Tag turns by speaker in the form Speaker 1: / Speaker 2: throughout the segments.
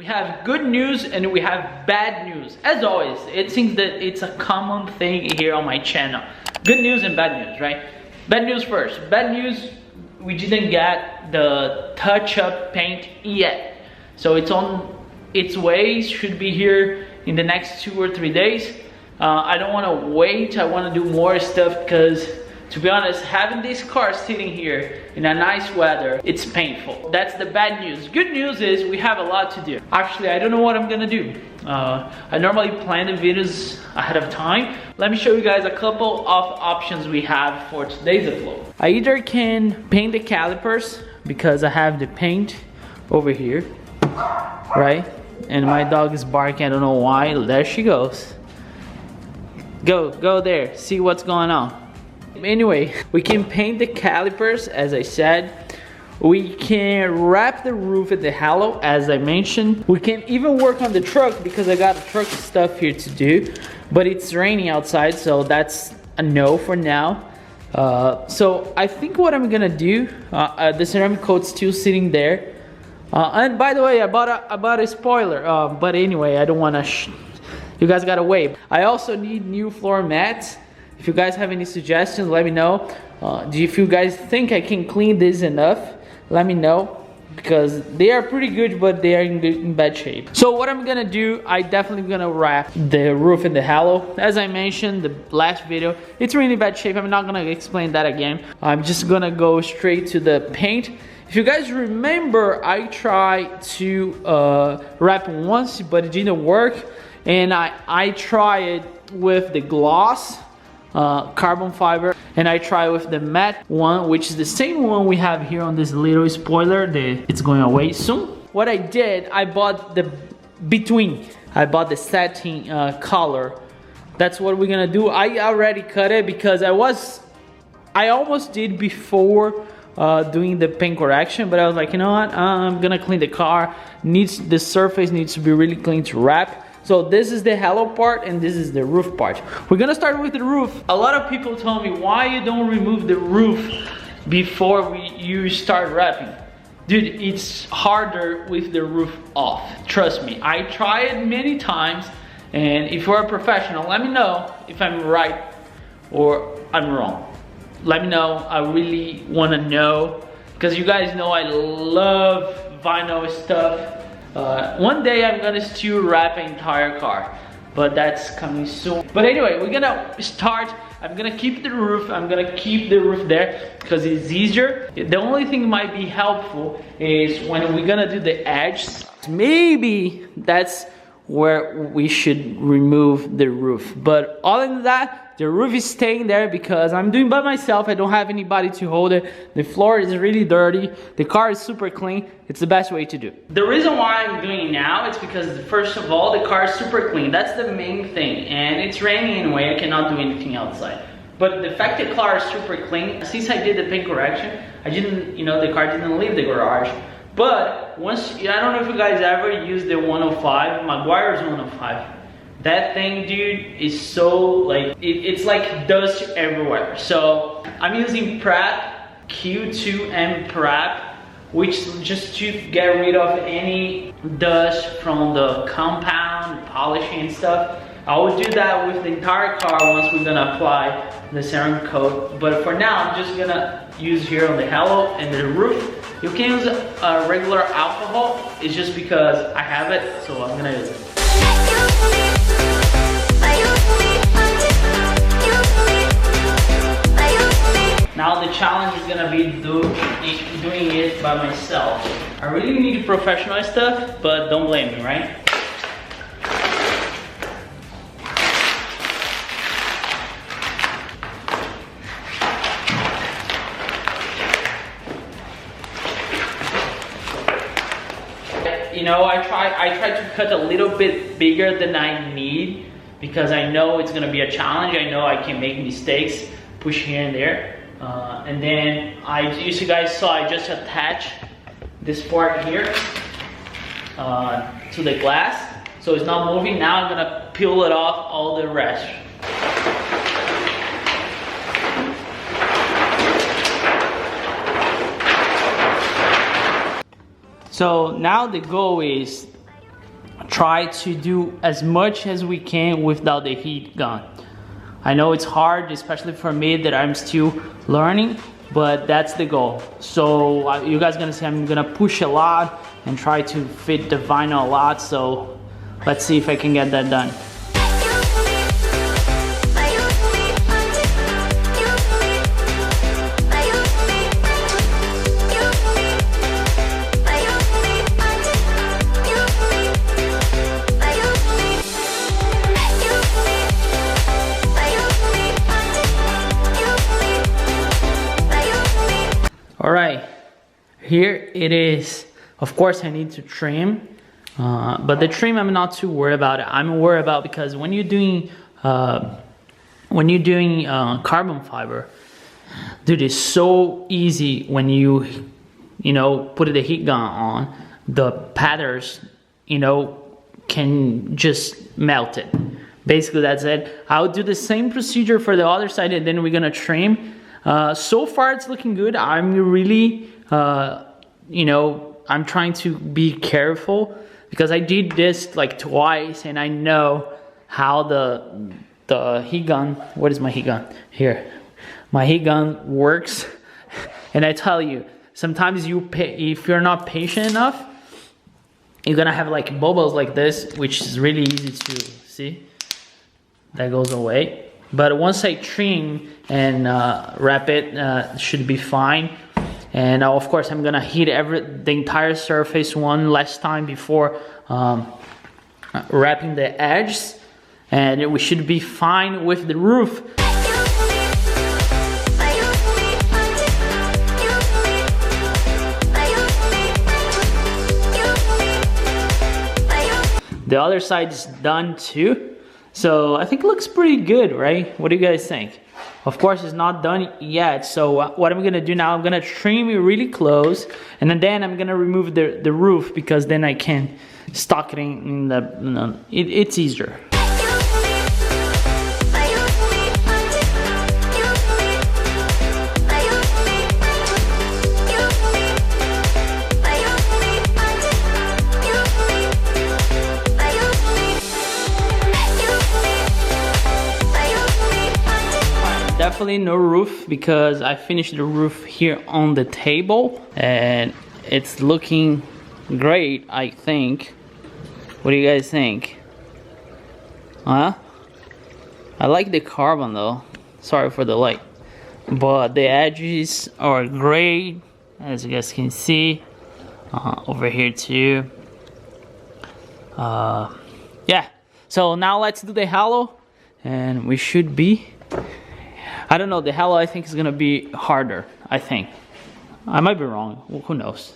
Speaker 1: We have good news and we have bad news. As always, it seems that it's a common thing here on my channel. Good news and bad news, right? Bad news first. Bad news, we didn't get the touch-up paint yet. So it's on its way, should be here in the next 2 or 3 days. I don't want to wait, I want to do more stuff because, to be honest, having this car sitting here in a nice weather, it's painful. That's the bad news. Good news is we have a lot to do. Actually, I don't know what I'm gonna do. I normally plan the videos ahead of time. Let me show you guys a couple of options we have for today's upload. I either can paint the calipers because I have the paint over here, right? And my dog is barking, I don't know why. There she goes. Go there, see what's going on. Anyway, we can paint the calipers, as I said. We can wrap the roof at the halo, as I mentioned. We can even work on the truck because I got truck stuff here to do. But it's raining outside, so that's a no for now. So I think what I'm gonna do, the ceramic coat's still sitting there. And by the way, I bought a spoiler. But anyway, I don't wanna, you guys gotta wait. I also need new floor mats. If you guys have any suggestions, let me know. If you guys think I can clean this enough, let me know. Because they are pretty good, but they are in bad shape. So what I'm gonna do, I definitely gonna wrap the roof and the halo. As I mentioned, the last video, it's really bad shape. I'm not gonna explain that again. I'm just gonna go straight to the paint. If you guys remember, I tried to wrap once, but it didn't work. And I tried with the gloss, carbon fiber, and I try with the matte one, which is the same one we have here on this little spoiler. It's going away soon. What I did, I bought the satin color. That's what we're gonna do. I already cut it because I almost did before doing the paint correction, but I was like, you know what, I'm gonna clean the car. The surface needs to be really clean to wrap. So this is the halo part and this is the roof part. We're gonna start with the roof. A lot of people told me, why you don't remove the roof before you start wrapping? Dude, it's harder with the roof off. Trust me, I tried many times, and if you're a professional, let me know if I'm right or I'm wrong. Let me know, I really wanna know, because you guys know I love vinyl stuff. One day I'm gonna still wrap an entire car, but that's coming soon. But anyway, we're gonna start. I'm gonna keep the roof. I'm gonna keep the roof there because it's easier. The only thing might be helpful is when we're gonna do the edges. Maybe that's where we should remove the roof. But other than that, the roof is staying there because I'm doing by myself. I don't have anybody to hold it. The floor is really dirty. The car is super clean. It's the best way to do. The reason why I'm doing it now is because, first of all, the car is super clean. That's the main thing. And it's raining anyway. I cannot do anything outside. But the fact the car is super clean, since I did the paint correction, I didn't, the car didn't leave the garage. But once, I don't know if you guys ever used the 105, Maguire's 105. That thing, dude, is so like, it's like dust everywhere. So I'm using Prep, Q2M Prep, which is just to get rid of any dust from the compound, polishing and stuff. I will do that with the entire car once we're gonna apply the ceramic coat. But for now, I'm just gonna use here on the halo and the roof. You can use a regular alcohol. It's just because I have it, so I'm gonna use it. Now the challenge is gonna be doing it by myself. I really need professional stuff, but don't blame me, right? I try to cut a little bit bigger than I need because I know it's gonna be a challenge. I know I can make mistakes, push here and there. And then you guys saw, I just attached this part here to the glass. So it's not moving. Now I'm gonna peel it off all the rest. So now the goal is try to do as much as we can without the heat gun. I know it's hard, especially for me that I'm still learning, but that's the goal. So you guys gonna see I'm gonna push a lot and try to fit the vinyl a lot. So let's see if I can get that done. Alright, here it is. Of course I need to trim, but the trim I'm not too worried about it. I'm worried about because when you're doing carbon fiber, dude, it's so easy when you know, put the heat gun on, the patterns, you know, can just melt it. Basically that's it. I'll do the same procedure for the other side and then we're gonna trim. So far it's looking good. I'm really, you know, I'm trying to be careful because I did this like twice and I know how the heat gun, what is my heat gun? Here. My heat gun works. And I tell you, sometimes if you're not patient enough, you're gonna have like bubbles like this, which is really easy to see. That goes away. But once I trim and wrap it, should be fine. And of course I'm gonna heat the entire surface one last time before wrapping the edges, and we should be fine with the roof. The other side is done too. So I think it looks pretty good, right? What do you guys think? Of course, it's not done yet. So what I'm gonna do now, I'm gonna trim it really close, and then I'm gonna remove the roof because then I can stock it in the. It's easier. Definitely no roof because I finished the roof here on the table and it's looking great, I think. What do you guys think? Huh? I like the carbon though. Sorry for the light. But the edges are great, as you guys can see. Over here too. Yeah. So now let's do the halo and we should be. I don't know, the halo I think is gonna be harder, I think. I might be wrong, well, who knows.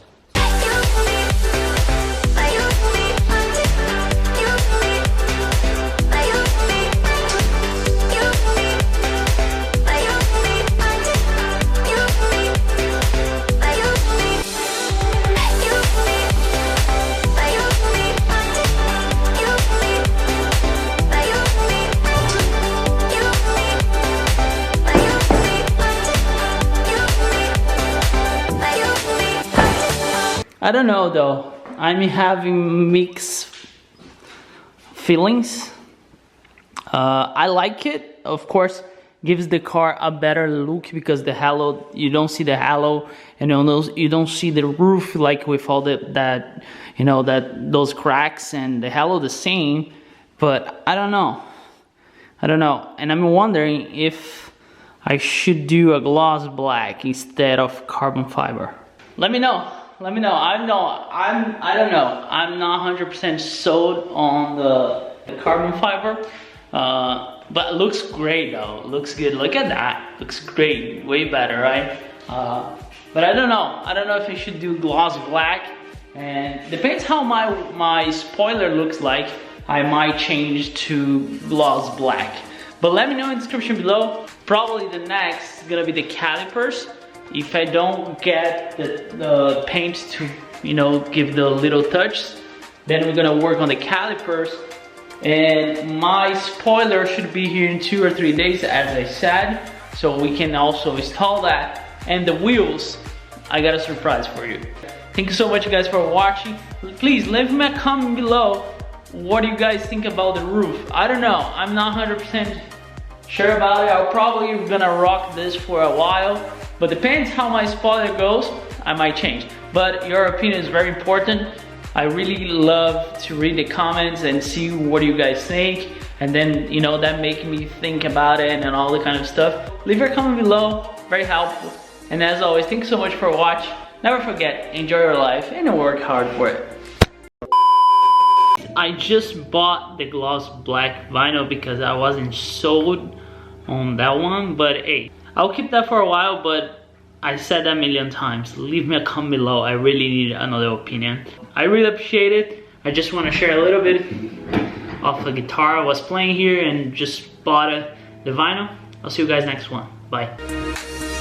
Speaker 1: I don't know though, I'm having mixed feelings. I like it, of course, gives the car a better look because the halo, you don't see the halo, and you don't see the roof like with all that, you know, those cracks, and the halo the same, but I don't know, and I'm wondering if I should do a gloss black instead of carbon fiber. Let me know. I don't know. I'm not 100% sold on the carbon fiber, but it looks great though. It looks good. Look at that. Looks great. Way better, right? But I don't know. I don't know if I should do gloss black. And depends how my spoiler looks like. I might change to gloss black. But let me know in the description below. Probably the next is gonna be the calipers. If I don't get the paint to, you know, give the little touch, then we're gonna work on the calipers. And my spoiler should be here in 2 or 3 days, as I said, so we can also install that. And the wheels, I got a surprise for you. Thank you so much, guys, for watching. Please leave me a comment below what do you guys think about the roof? I don't know, I'm not 100% sure about it. I'm probably gonna rock this for a while, but depends how my spoiler goes, I might change. But your opinion is very important. I really love to read the comments and see what you guys think, and then, you know, that make me think about it and all the kind of stuff. Leave your comment below, very helpful. And as always, thank you so much for watching. Never forget, enjoy your life and work hard for it. I just bought the gloss black vinyl because I wasn't sold on that one, but hey, I'll keep that for a while. But I said that a million times, leave me a comment below. I really need another opinion. I really appreciate it. I just want to share a little bit of the guitar I was playing here and just bought the vinyl. I'll see you guys next one. Bye.